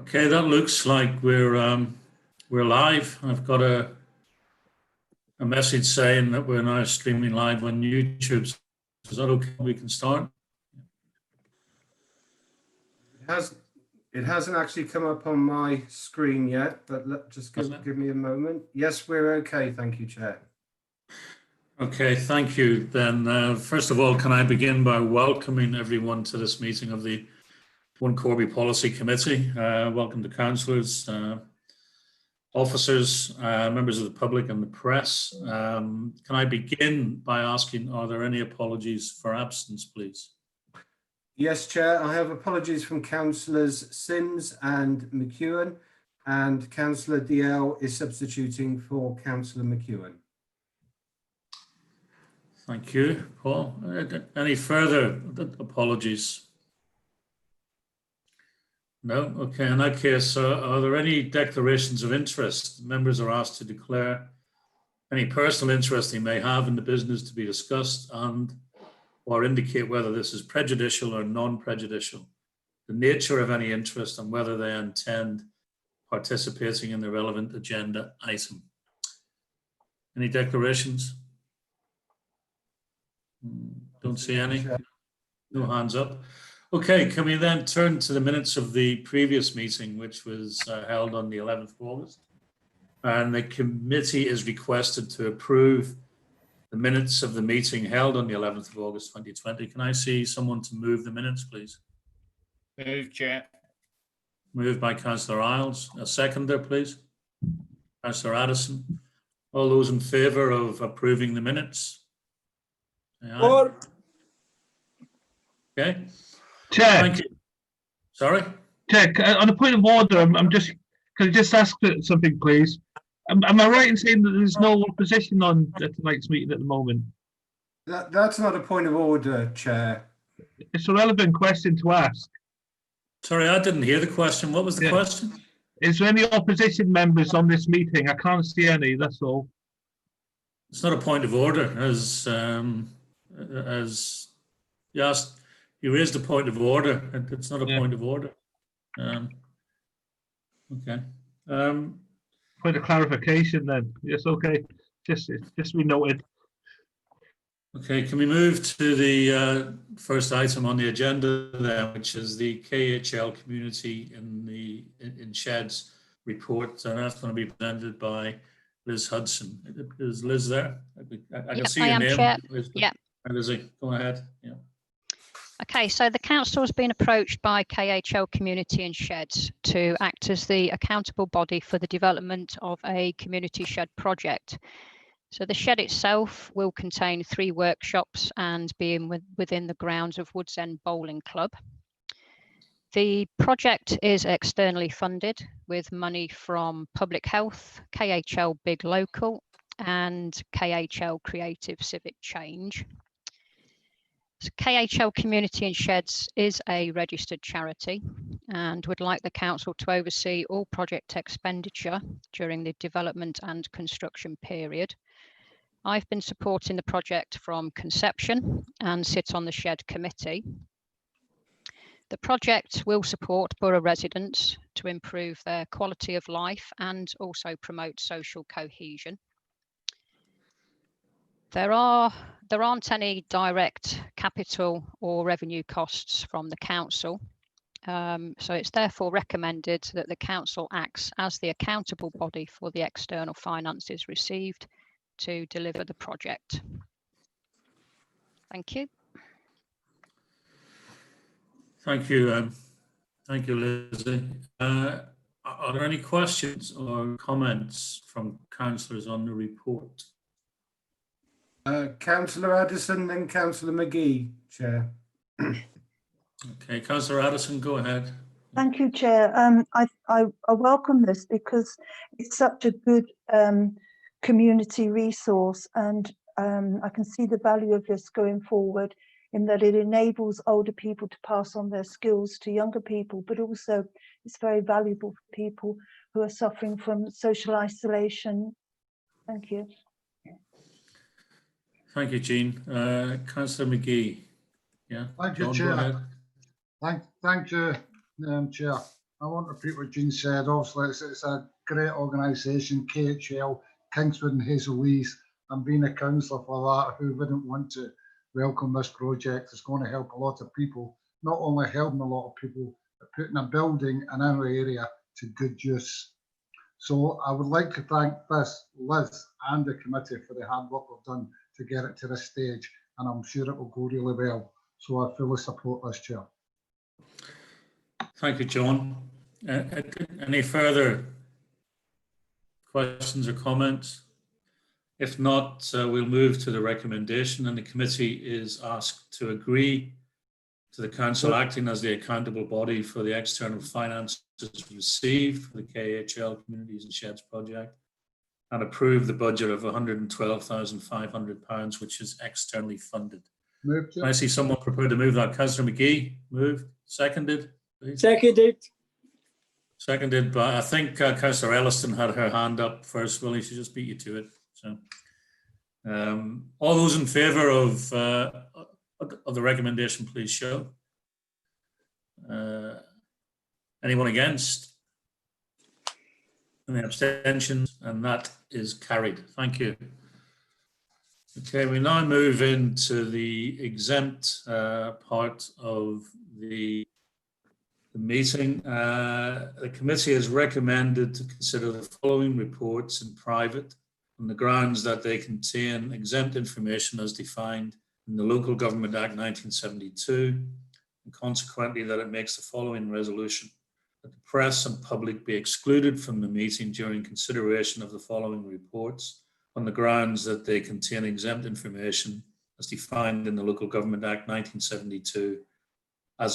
Okay, that looks like we're live. I've got a message saying that we're now streaming live on YouTube. Is that okay? We can start. It hasn't actually come up on my screen yet, but just give me a moment. Yes, we're okay. Thank you, Chair. Okay, thank you. Then, first of all, can I begin by welcoming everyone to this meeting of the One Corby Policy Committee. Welcome to councillors, officers, members of the public and the press. Can I begin by asking, are there any apologies for absence, please? Yes, Chair. I have apologies from councillors Sims and McEwen, and councillor DL is substituting for councillor McEwen. Thank you, Paul. Any further apologies? No? Okay, in that case, are there any declarations of interest? Members are asked to declare any personal interest they may have in the business to be discussed and or indicate whether this is prejudicial or non-prejudicial, the nature of any interest and whether they intend participating in the relevant agenda item. Any declarations? Don't see any. No hands up. Okay, can we then turn to the minutes of the previous meeting, which was held on the 11th of August? And the committee is requested to approve the minutes of the meeting held on the 11th of August 2020. Can I see someone to move the minutes, please? Move, Chair. Moved by Councillor Isles. A seconder, please. Councillor Addison. All those in favour of approving the minutes? Or okay. Chair. Thank you. Sorry? Chair, on a point of order, can I just ask something, please? Am I right in saying that there's no opposition on tonight's meeting at the moment? That's not a point of order, Chair. It's a relevant question to ask. Sorry, I didn't hear the question. What was the question? Is there any opposition members on this meeting? I can't see any, that's all. It's not a point of order, as you asked. You raised a point of order. It's not a point of order. Okay. Point of clarification then. Yes, okay. Just be noted. Okay, can we move to the first item on the agenda there, which is the KHL community in Sheds report, and that's going to be presented by Liz Hudson. Is Liz there? I can see your name. Chair. Yeah. Lizzie, go ahead. Yeah. Okay, so the council has been approached by KHL Community and Sheds to act as the accountable body for the development of a community shed project. So the shed itself will contain 3 workshops and be within the grounds of Woods End Bowling Club. The project is externally funded with money from Public Health, KHL Big Local and KHL Creative Civic Change. So KHL Community and Sheds is a registered charity and would like the council to oversee all project expenditure during the development and construction period. I've been supporting the project from conception and sit on the shed committee. The project will support borough residents to improve their quality of life and also promote social cohesion. There aren't any direct capital or revenue costs from the council. So it's therefore recommended that the council acts as the accountable body for the external finances received to deliver the project. Thank you. Thank you. Thank you, Lizzie. Are there any questions or comments from councillors on the report? Councillor Addison, then Councillor McGee, Chair. Okay, Councillor Addison, go ahead. Thank you, Chair. I welcome this because it's such a good community resource, and I can see the value of this going forward in that it enables older people to pass on their skills to younger people, but also it's very valuable for people who are suffering from social isolation. Thank you. Thank you, Jean. Councillor McGee. Yeah. Thank you, John, Chair. go ahead. Thank you, Chair. I want to repeat what Jean said. Obviously, it's a great organisation, KHL, Kingswood and Hazellees. And being a councillor for that, who wouldn't want to welcome this project? It's going to help a lot of people, not only helping a lot of people, but putting a building in our area to good use. So I would like to thank Liz and the committee for the hard work we've done to get it to this stage, and I'm sure it will go really well. So I fully support this, Chair. Thank you, John. Any further questions or comments? If not, we'll move to the recommendation, and the committee is asked to agree to the council acting as the accountable body for the external finances received for the KHL Communities and Sheds project, and approve the budget of £112,500, which is externally funded. Move, Chair. I see someone prepared to move that. Councillor McGee, moved. Seconded, please. Seconded. Seconded by, I think Councillor Elliston had her hand up first. Willie, she just beat you to it. So, all those in favour of the recommendation, please show. Anyone against? Any abstentions? And that is carried. Thank you. Okay, we now move into the exempt part of the meeting. The committee has recommended to consider the following reports in private on the grounds that they contain exempt information as defined in the Local Government Act 1972, and consequently that it makes the following resolution: that the press and public be excluded from the meeting during consideration of the following reports on the grounds that they contain exempt information as defined in the Local Government Act 1972